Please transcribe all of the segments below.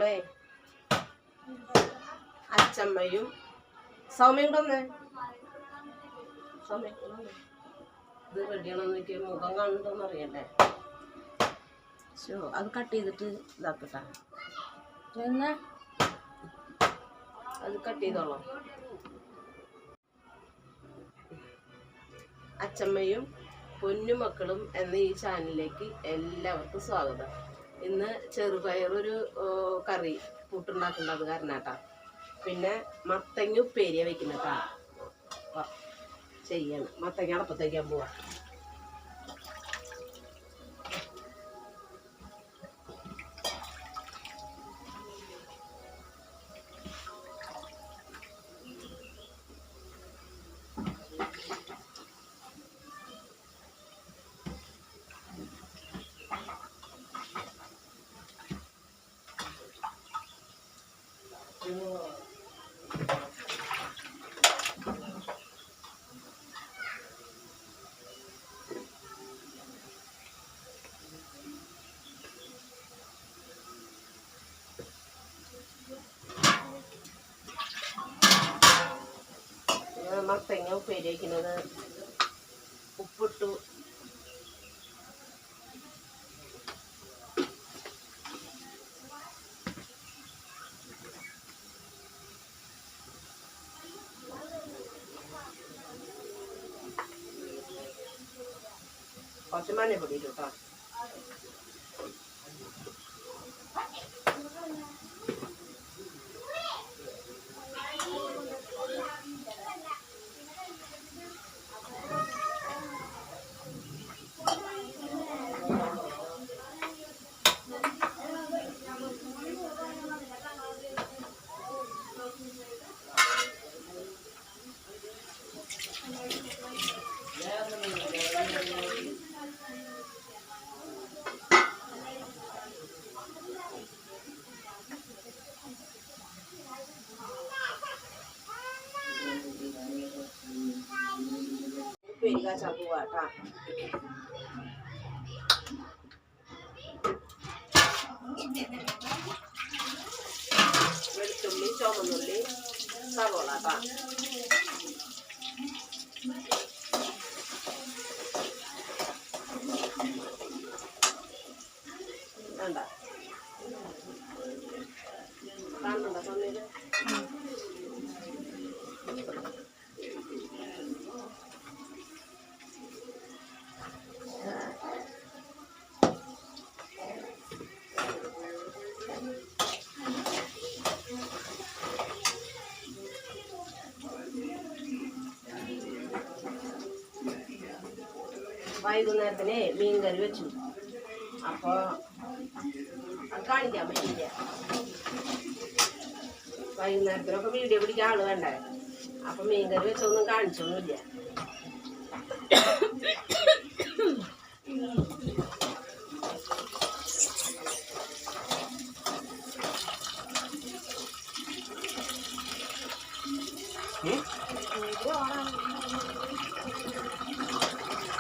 നമ്മളെ അച്ചമ്മയും സൗമ്യം കൊന്നേ സൗമ്യ ഇത് റെഡിയാണെന്ന് നോക്കി മുഖം കാണുന്നുണ്ടോന്ന് അറിയണ്ടേ. അത് കട്ട് ചെയ്തിട്ട് ഇതാക്കട്ടാ. അത് കട്ട് ചെയ്തോളാം. അച്ചമ്മയും പൊന്നുമക്കളും എന്ന ഈ ചാനലിലേക്ക് എല്ലാവർക്കും സ്വാഗതം. ഇന്ന് ചെറുപയറൊരു കറി കൂട്ടുണ്ടാക്കുന്നത് കാരണാട്ടാ. പിന്നെ മത്തങ്ങ ഉപ്പേരിയ വെക്കുന്നട്ടാ ചെയ്യണം. മത്തങ്ങ അടപ്പത്തേക്കാൻ പോവാ. മത്തങ്ങ ഉപ്പേരി വയ്ക്കുന്നത് ഉപ്പിട്ടു. കുറച്ച് മഞ്ഞപ്പൊടി ഇട്ടു കേട്ടോ. കാച്ചാൻ പോവാട്ടാ. വെളുത്തുള്ളി, ചുവന്നുള്ളി, സവോള ട്ടാ. വേണ്ട കാണുന്നുണ്ടോ സൊന്നേല്? വൈകുന്നേരത്തിന് മീൻകറി വെച്ചു. അപ്പോൾ അത് കാണിക്കാൻ പറ്റില്ല. വൈകുന്നേരത്തിനൊക്കെ വീഡിയോ പിടിക്കാൻ ആള് വേണ്ടേ. അപ്പം മീൻകറി വെച്ചൊന്നും കാണിച്ചൊന്നുമില്ല.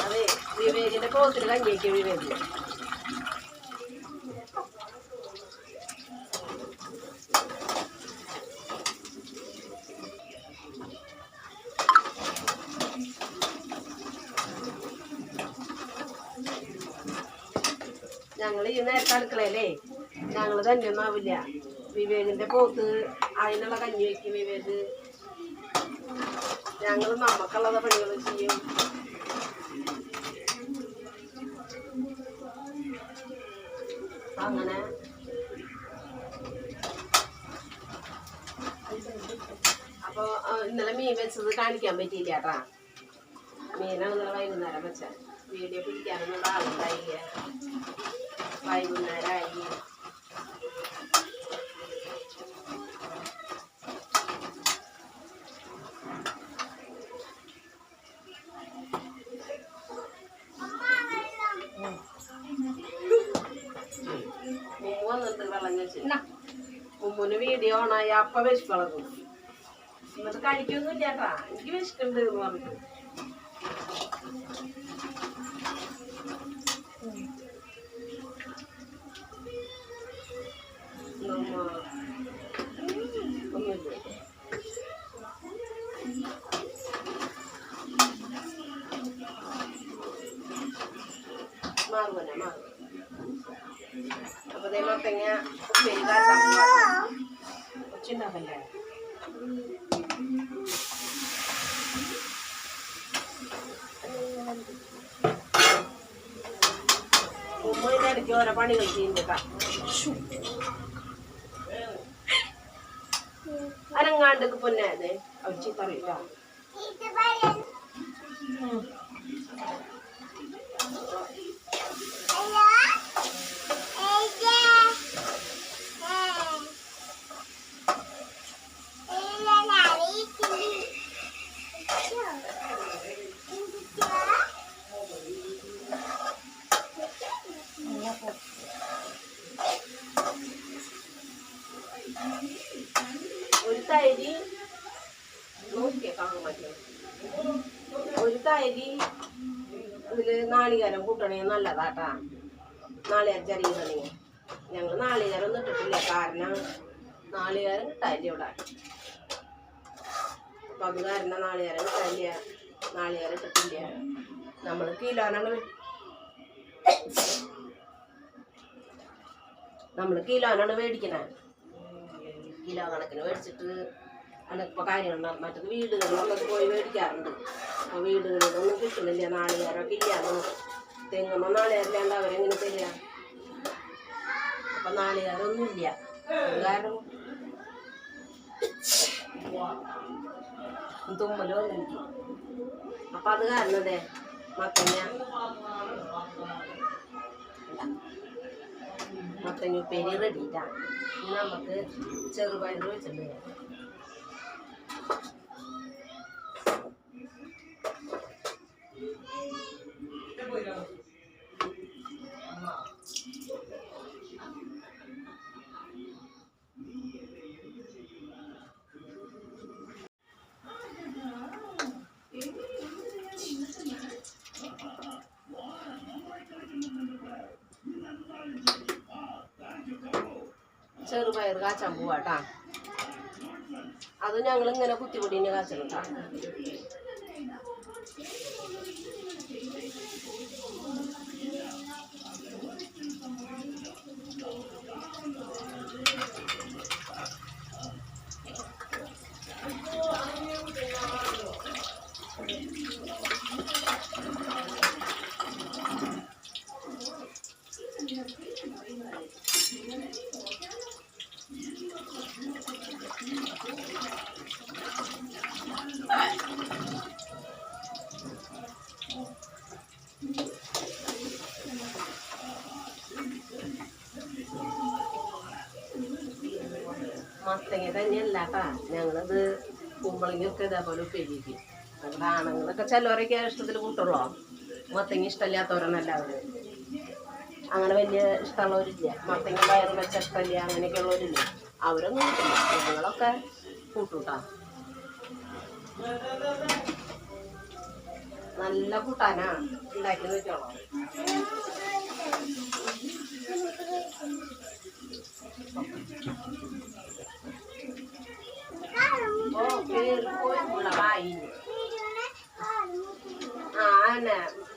അതെ, വിവേകിന്റെ പോത്തിന് കഞ്ഞിക്ക് വിവേകില്ല. ഞങ്ങൾ ഈ നേരത്തെ അടുക്കളയിലേ ഞങ്ങൾ തന്നെ ഒന്നും ആവില്ല. വിവേകിന്റെ പോത്ത് അതിനുള്ള കഞ്ഞി വയ്ക്കും വിവേക്. ഞങ്ങൾ നമുക്കുള്ളത് പണികൾ ചെയ്യും. അങ്ങനെ അപ്പോൾ ഇന്നലെ മീൻ വെച്ചത് കാണിക്കാൻ പറ്റിയില്ല കേട്ടാ. മീനാണ് ഇന്നലെ വൈകുന്നേരം വെച്ച. വീഡിയോ പിടിക്കാനൊന്നും ആളുണ്ടായില്ല. വൈകുന്നേരമായി. മുമ്പ് വന്നിട്ട് വെള്ളം വെച്ച് മുമ്പിന് വീഡിയോ ഓണായി അപ്പ വിശപ്പളക്കും. എന്നിട്ട് കഴിക്കൊന്നുമില്ല കേട്ടാ. എനിക്ക് വിശക്കുന്നുണ്ട് എന്ന് പറഞ്ഞിട്ട്. ഒന്നുമില്ല. മാറുമല്ല മാറും. അപ്പൊ അതേ മത്തങ്ങ ഉപ്പേരി കൊച്ചുണ്ടാക്കല്ലേ. ഉമ്മ ഇടയ്ക്ക് ഓരോ പണികൾ ചെയ്യുന്നുണ്ടാ. അനങ്ങാണ്ട് പൊന്നെ അതെ അവ ചീത്തറിയില്ല. ഒരു തൈരി നോക്കിയാ കാണാൻ പറ്റും. ഒരു തൈരി ഇതില് നാളികേരം കൂട്ടണമെങ്കിൽ നല്ലതാട്ടാ. നാളികേരം ചെറിയ ഞങ്ങൾ നാളികേരം ഒന്നും ഇട്ടിട്ടില്ല. കാരണം നാളികേരം കിട്ടാനില്ല ഇവിടെ. അപ്പം അത് കാരണം നാളികേരം കിട്ടാനില്ല. നാളികേരം ഇട്ടിട്ടില്ല. നമ്മൾ കിലോനാണ് മേടിക്കണേ. കിലോ കണക്കിന് മേടിച്ചിട്ട് അതിപ്പോൾ കാര്യങ്ങൾ മറ്റത് വീടുകളിലൊക്കെ പോയി മേടിക്കാറുണ്ട്. അപ്പോൾ വീടുകളിലൊന്നും കിട്ടുന്നില്ല. നാളികേരമൊക്കെ ഇല്ലാന്ന്. തെങ്ങുമ്പോൾ നാളികേരമില്ലാണ്ട് അവരെങ്ങനെ തരിക? അപ്പം നാളികേരമൊന്നും ഇല്ല. അത് കാരണം തുമ്മല് വന്നെനിക്ക്. അപ്പം അത് കാരണം അതെ മത്തങ്ങ ഉപ്പേരി റെഡിയിട്ടാണ്. ഇനി നമുക്ക് ചെറുപയർ വെച്ചിട്ടുണ്ട്. ചെറുപയർ കാച്ചാൻ പോവാട്ടാ. അത് ഞങ്ങൾ ഇങ്ങനെ കുത്തിപ്പൊടിന് കാച്ചിട്ടാ. മത്തങ്ങ തന്നെയല്ല കേട്ടാ. ഞങ്ങളത് കുമ്പളങ്ങയൊക്കെ ഇതേപോലെ ഉപ്പേരിക്കും. ഞങ്ങളുടെ ആണുങ്ങളൊക്കെ ചിലവരൊക്കെ ഇഷ്ടത്തിൽ കൂട്ടുള്ളൂ. മത്തങ്ങ ഇഷ്ടമില്ലാത്തവരൊന്നല്ല അവർ. അങ്ങനെ വലിയ ഇഷ്ടമുള്ളവരില്ല. മത്തങ്ങ പയറ് വെച്ച ഇഷ്ടമില്ല അങ്ങനെയൊക്കെ ഉള്ളവരില്ല. അവരൊന്നും കൂട്ടില്ല. ഞങ്ങളൊക്കെ കൂട്ടൂട്ടാ. നല്ല കൂട്ടാനാ ഉണ്ടാക്കി വെച്ചോളാം.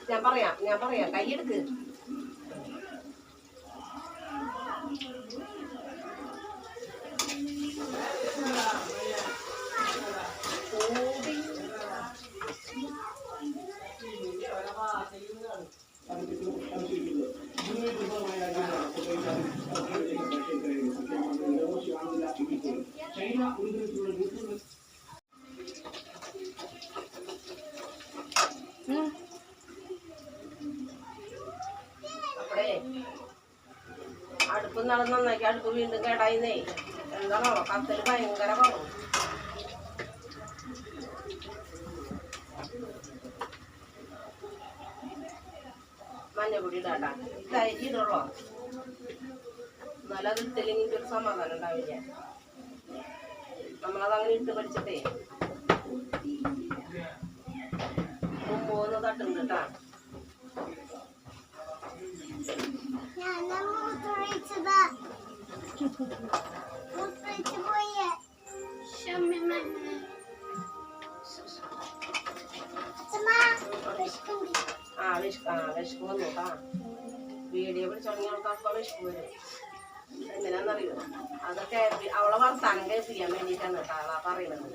ഞാൻ പറയാം കൈയെടുക്ക്. അപ്പഴേ അടുപ്പ് നന്നാക്കി അടുപ്പ് വീണ്ടും കേടായിന്നേ. എന്താണോ കത്തല് ഭയങ്കര കുറവ്. മഞ്ഞപ്പൊടി ഇടാട്ടാ. തരി ഇടുള്ളൂ. എന്നാലും അത് ഇട്ടില്ലെങ്കിൽ ഒരു സമാധാനം ഉണ്ടാവില്ല. നമ്മളതങ്ങനെ ഇട്ട് പഠിച്ചിട്ടേ 3 തട്ടുണ്ട് കേട്ടാ. വിശപ്പ് വന്നു കേട്ടാ. വീഡിയോ പിടിച്ചു തുടങ്ങിയ ആൾക്കാർക്ക് വിശപ്പ് വരും. എങ്ങനെയാണെന്നറിയോ, അതൊക്കെ അവളെ വർത്താനം കേൾപ്പിക്കാൻ വേണ്ടിയിട്ടാണ് കേട്ടോ ആളാ പറയണത്.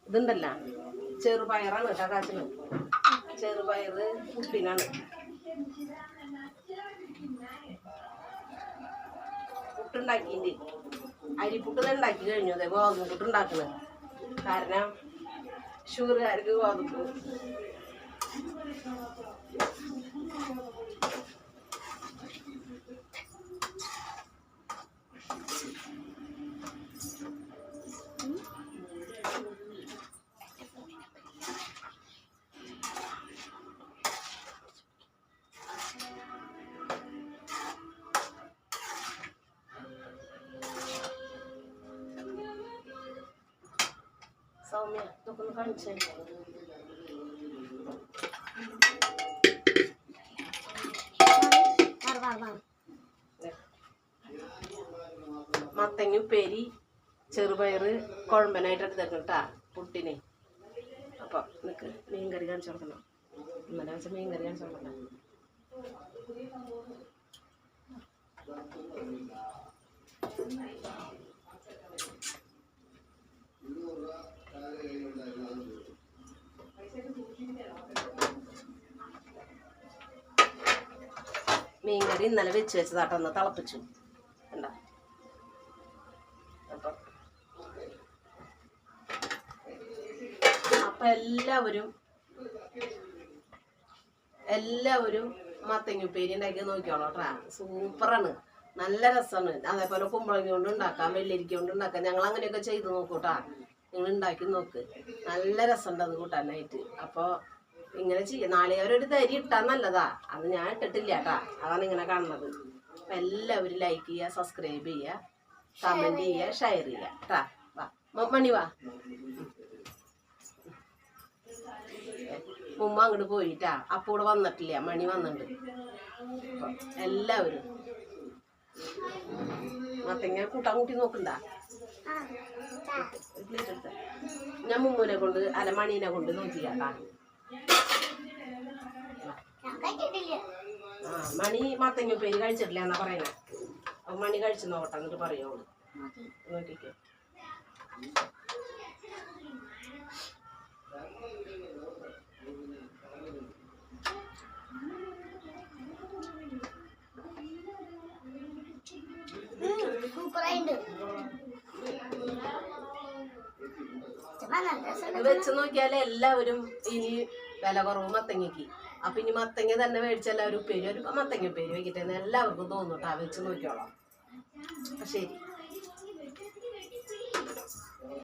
ഇതുണ്ടല്ല, ചെറുപയറാണ് കേട്ടോ കാച്ചിന്. ചെറുപയറ് പുട്ടിനാണ്. പുട്ടുണ്ടാക്കിൻ്റെ അരിപ്പുട്ട് ഉണ്ടാക്കി കഴിഞ്ഞു. അതെ, ഗോതമ്പ് പുട്ട് ഉണ്ടാക്കണത്. കാരണം ഷുഗറുകാർക്ക് ഗോതമ്പ്. സൗമ്യ ഇതൊക്കെ ഒന്ന് കാണിച്ചേ. മത്തങ്ങ ഉപ്പേരി, ചെറുപയറ് കുഴമ്പനായിട്ട് എടുത്തേക്കണം കേട്ടാ പുട്ടിന്. അപ്പൊ നിനക്ക് മീൻകറി കാണിച്ചു കൊടുക്കണം. ഇന്നലെ വെച്ച മീൻകറി കാണിച്ചു കൊടുക്കണം. മീൻകറി ഇന്നലെ വെച്ച് വെച്ചതാട്ടോ, ഒന്ന് തിളപ്പിച്ചു കണ്ട. അപ്പൊ എല്ലാവരും മത്തങ്ങുപ്പേരി ഉണ്ടാക്കി നോക്കിയോളൂ കേട്ടാ. സൂപ്പറാണ്, നല്ല രസമാണ്. അതേപോലെ കുമ്പളങ്ങ കൊണ്ട് ഉണ്ടാക്കാം, വെള്ളരിക്ക കൊണ്ട് ഉണ്ടാക്കാം. ഞങ്ങൾ അങ്ങനെയൊക്കെ ചെയ്ത് നോക്കൂട്ടാ. നിങ്ങൾ ഉണ്ടാക്കി നോക്ക്, നല്ല രസമുണ്ട് അത് കൂട്ടാനായിട്ട്. അപ്പോൾ ഇങ്ങനെ ചെയ്യാം. നാളികേരം തരി ഇട്ടാൽ നല്ലതാ. അത് ഞാൻ ഇട്ടിട്ടില്ല കേട്ടാ, അതാണ് ഇങ്ങനെ കാണുന്നത്. അപ്പം എല്ലാവരും ലൈക്ക് ചെയ്യുക, സബ്സ്ക്രൈബ് ചെയ്യുക, കമൻറ്റ് ചെയ്യുക, ഷെയർ ചെയ്യുക കേട്ടാ. വാ മണി വാ. മുമ്പ് അങ്ങോട്ട് പോയിട്ടാ, അപ്പം ഇവിടെ വന്നിട്ടില്ല, മണി വന്നിട്ടുണ്ട്. അപ്പം എല്ലാവരും മത്തങ്ങ കൂട്ടാൻ കൂട്ടി നോക്കണ്ട. ഞാൻ മുമ്പിനെ കൊണ്ട് അല്ല മണീനെ കൊണ്ട് നോക്കിയാട്ടാ. മണി മത്തങ്ങ ഉപ്പേരി കഴിച്ചിട്ടില്ല എന്നാ പറയണേ. അപ്പൊ മണി കഴിച്ചു നോക്കട്ടെ, എന്നിട്ട് പറയോ നോക്കിക്കോ. വെച്ച് നോക്കിയാലേ എല്ലാവരും ഇനി വില കുറവ് മത്തങ്ങയ്ക്ക്. അപ്പൊ ഇനി മത്തങ്ങ തന്നെ മേടിച്ച എല്ലാവരും ഉപ്പേരി ഒരു മത്തങ്ങ ഉപ്പേരി വെക്കിട്ടെന്ന് എല്ലാവർക്കും തോന്നും കേട്ടോ. വെച്ച് നോക്കിയോളാം. ശരി.